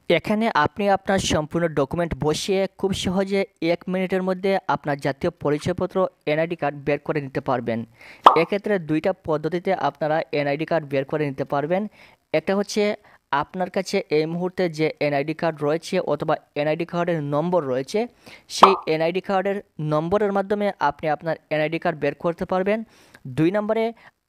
এখানে আপনি আপনার সম্পূর্ণ ডকুমেন্ট বসিয়ে খুব সহজে 1 মিনিটের মধ্যে আপনার জাতীয় পরিচয়পত্র এনআইডি কার্ড বের করে নিতে পারবেন। এক্ষেত্রে দুইটা পদ্ধতিতে আপনারা এনআইডি কার্ড বের করে নিতে পারবেন। একটা হচ্ছে আপনার কাছে এই মুহূর্তে যে এনআইডি কার্ড রয়েছে অথবা এনআইডি কার্ডের নম্বর রয়েছে, সেই এনআইডি কার্ডের নম্বরের মাধ্যমে আপনি আপনার এনআইডি কার্ড বের করতে পারবেন। 2 নম্বরে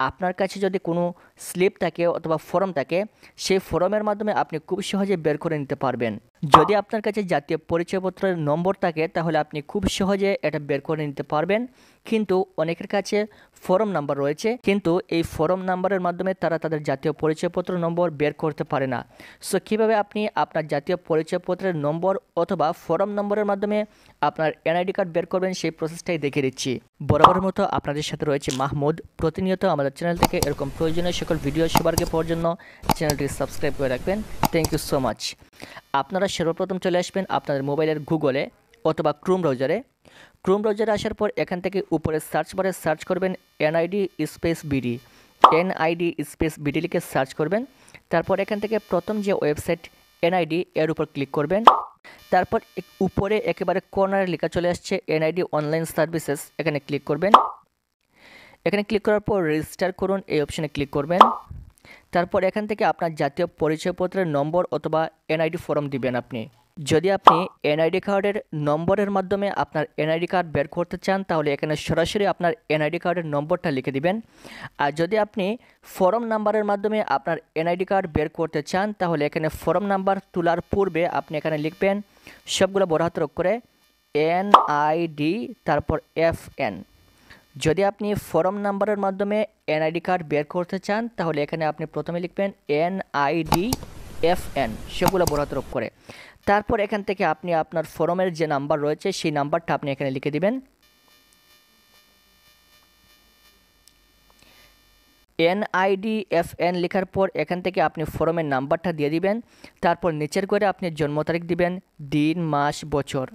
আপনার কাছে যদি কোনো স্লিপ থাকে অথবা ফর্ম থাকে, সেই ফর্মের মাধ্যমে আপনি খুব সহজে বের করে নিতে পারবেন। যদি আপনার কাছে জাতীয় পরিচয়পত্রের নম্বর থাকে তাহলে আপনি খুব সহজে এটা বের করে নিতে পারবেন, কিন্তু অনেকের কাছে ফর্ম নাম্বার রয়েছে, কিন্তু এই ফর্ম নাম্বারের মাধ্যমে তারা তাদের জাতীয় পরিচয়পত্র নম্বর বের করতে পারে না। সো কীভাবে আপনি আপনার জাতীয় পরিচয়পত্রের নম্বর অথবা ফর্ম নম্বরের মাধ্যমে আপনার এনআইডি কার্ড বের করবেন সেই প্রসেসটাই দেখিয়ে দিচ্ছি। বরাবরের মতো আপনাদের সাথে রয়েছে মাহমুদ। প্রতিনিয়ত আমাদের চ্যানেল থেকে এরকম প্রয়োজনীয় সকল ভিডিও সবার আগে পাওয়ার জন্য চ্যানেলটি সাবস্ক্রাইব করে রাখবেন। Thank you so much. আপনারা সর্বপ্রথম চলে আসবেন আপনাদের মোবাইলের গুগলে অথবা ক্রোম ব্রাউজারে। ক্রোম ব্রাউজারে আসার পর এখান থেকে উপরে সার্চ বারে সার্চ করবেন NID space BD. NID space BD লিখে সার্চ করবেন। তারপর এখান থেকে প্রথম যে ওয়েবসাইট এনআইডি এর উপর ক্লিক করবেন। তারপর উপরে একেবারে কর্নারে লেখা চলে আসছে এনআইডি অনলাইন সার্ভিসেস, এখানে ক্লিক করবেন। এখানে ক্লিক করার পর রেজিস্টার করুন এই অপশানে ক্লিক করবেন। তারপর এখান থেকে আপনার জাতীয় পরিচয়পত্রের নম্বর অথবা এনআইডি ফর্ম দিবেন আপনি। যদি আপনি এনআইডি কার্ডের নম্বরের মাধ্যমে আপনার এনআইডি কার্ড বের করতে চান তাহলে এখানে সরাসরি আপনার এনআইডি কার্ডের নম্বরটা লিখে দিবেন। আর যদি আপনি ফর্ম নাম্বারের মাধ্যমে আপনার এনআইডি কার্ড বের করতে চান তাহলে এখানে ফর্ম নাম্বার তোলার পূর্বে আপনি এখানে লিখবেন সবগুলো বড় হাতের অক্ষরে এনআইডি তারপর এফএন। যদি আপনি ফর্ম নাম্বারের মাধ্যমে এনআইডি কার্ড বের করতে চান তাহলে এখানে আপনি প্রথমে লিখবেন এনআইডি এফএন সবগুলো বড় হাতের অক্ষরে। তারপর এখান থেকে আপনি আপনার ফর্মের যে নাম্বার রয়েছে সেই নাম্বারটা আপনি এখানে লিখে দিবেন। এনআইডি এফএন লেখার পর এখান থেকে আপনি ফর্মের নাম্বারটা দিয়ে দিবেন। তারপর নিচের করে আপনি জন্ম তারিখ দিবেন, দিন, মাস, বছর।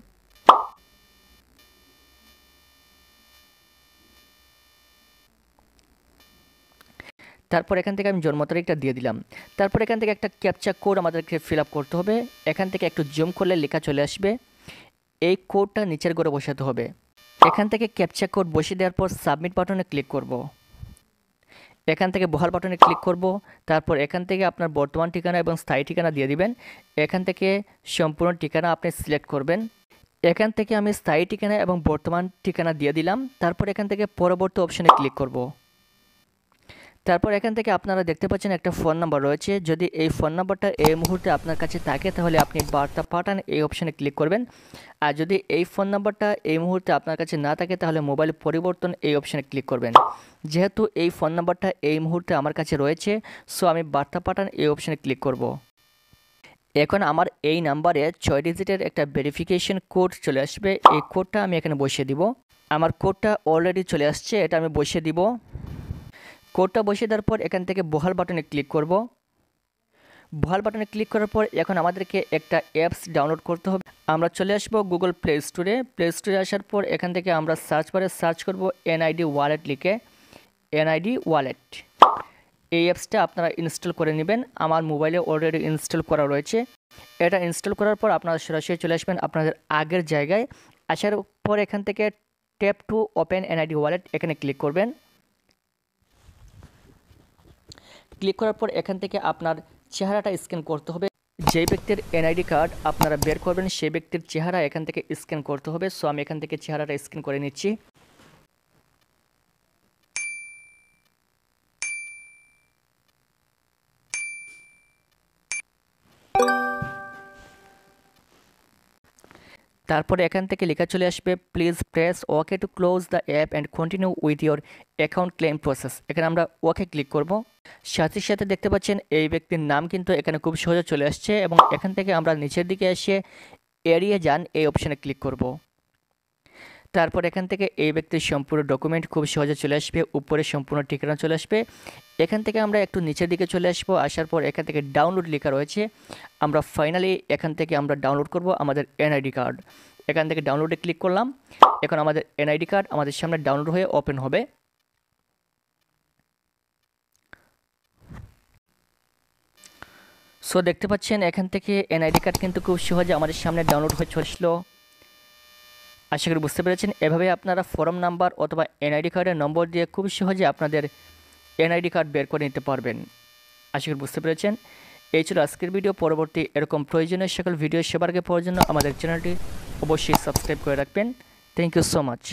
তারপর এখান থেকে আমি জন্ম তারিখটা দিয়ে দিলাম। তারপর এখান থেকে একটা ক্যাপচা কোড আমাদেরকে ফিল আপ করতে হবে। এখান থেকে একটু জুম করলে লেখা চলে আসবে, এই কোডটা নিচের ঘরে বসাতে হবে। এখান থেকে ক্যাপচা কোড বসিয়ে দেওয়ার পর সাবমিট বাটনে ক্লিক করব। এখান থেকে বহাল বাটনে ক্লিক করব। তারপর এখান থেকে আপনার বর্তমান ঠিকানা এবং স্থায়ী ঠিকানা দিয়ে দিবেন। এখান থেকে সম্পূর্ণ ঠিকানা আপনি সিলেক্ট করবেন। এখান থেকে আমি স্থায়ী ঠিকানা এবং বর্তমান ঠিকানা দিয়ে দিলাম। তারপর এখান থেকে পরবর্তী অপশানে ক্লিক করব। তারপর এখান থেকে আপনারা দেখতে পাচ্ছেন একটা ফোন নাম্বার রয়েছে। যদি এই ফোন নাম্বারটা এই মুহূর্তে আপনার কাছে থাকে তাহলে আপনি বার্তা পাঠান এই অপশানে ক্লিক করবেন। আর যদি এই ফোন নাম্বারটা এই মুহূর্তে আপনার কাছে না থাকে তাহলে মোবাইল পরিবর্তন এই অপশানে ক্লিক করবেন। যেহেতু এই ফোন নাম্বারটা এই মুহূর্তে আমার কাছে রয়েছে, সো আমি বার্তা পাঠান এই অপশানে ক্লিক করব। এখন আমার এই নাম্বারে 6 ডিজিটের একটা ভেরিফিকেশন কোড চলে আসবে। এই কোডটা আমি এখানে বসিয়ে দিব। আমার কোডটা অলরেডি চলে আসছে, এটা আমি বসিয়ে দিব। কোডটা বসিয়ে দেওয়ার পর এখান থেকে বহাল বাটনে ক্লিক করব। বহাল বাটনে ক্লিক করার পর এখন আমাদেরকে একটা অ্যাপস ডাউনলোড করতে হবে। আমরা চলে আসবো গুগল প্লে স্টোরে। প্লে স্টোরে আসার পর এখান থেকে আমরা সার্চ বারে সার্চ করব এনআইডি ওয়ালেট লিখে, এনআইডি ওয়ালেট। এই অ্যাপসটা আপনারা ইনস্টল করে নেবেন। আমার মোবাইলে অলরেডি ইনস্টল করা রয়েছে। এটা ইনস্টল করার পর আপনারা সরাসরি চলে আসবেন আপনাদের আগের জায়গায়। আসার পর এখান থেকে tap to open NID wallet এখানে ক্লিক করবেন। ক্লিক করার পর এখান থেকে আপনার চেহারাটা স্ক্যান করতে হবে। যে ব্যক্তির এনআইডি কার্ড আপনারা বের করবেন সেই ব্যক্তির চেহারা এখান থেকে স্ক্যান করতে হবে। সো আমি এখান থেকে চেহারাটা স্ক্যান করে নিচ্ছি। তারপরে এখান থেকে লেখা চলে আসবে please press okay to close the app and continue with your account claim process. এখানে আমরা ওকে ক্লিক করব। সাথে সাথে দেখতে পাচ্ছেন এই ব্যক্তির নাম কিন্তু এখানে খুব সহজে চলে আসছে এবং এখান থেকে আমরা নিচের দিকে এসে এড়িয়ে যান এই অপশানে ক্লিক করব। তারপর এখান থেকে এই ব্যক্তির সম্পূর্ণ ডকুমেন্ট খুব সহজে চলে আসবে, উপরে সম্পূর্ণ ঠিকানা চলে আসবে। এখান থেকে আমরা একটু নিচের দিকে চলে আসবো। আসার পর এখান থেকে ডাউনলোড লেখা রয়েছে, আমরা ফাইনালি এখান থেকে আমরা ডাউনলোড করব আমাদের এনআইডি কার্ড। এখান থেকে ডাউনলোডে ক্লিক করলাম। এখন আমাদের এনআইডি কার্ড আমাদের সামনে ডাউনলোড হয়ে ওপেন হবে। সো দেখতে পাচ্ছেন এখান থেকে এনআইডি কার্ড কিন্তু খুব সহজে আমাদের সামনে ডাউনলোড হয়ে চলছিল। আশা করি বুঝতে পেরেছেন। এভাবে আপনারা ফর্ম নাম্বার অথবা এনআইডি কার্ডের নম্বর দিয়ে খুব সহজে আপনাদের এনআইডি কার্ড বের করে নিতে পারবেন। আশা করি বুঝতে পেরেছেন। এই ছিল আজকের ভিডিও। পরবর্তী এরকম প্রয়োজনীয় সকল ভিডিও সবার আগে পাওয়ার জন্য আমাদের চ্যানেলটি অবশ্যই সাবস্ক্রাইব করে রাখবেন। Thank you so much.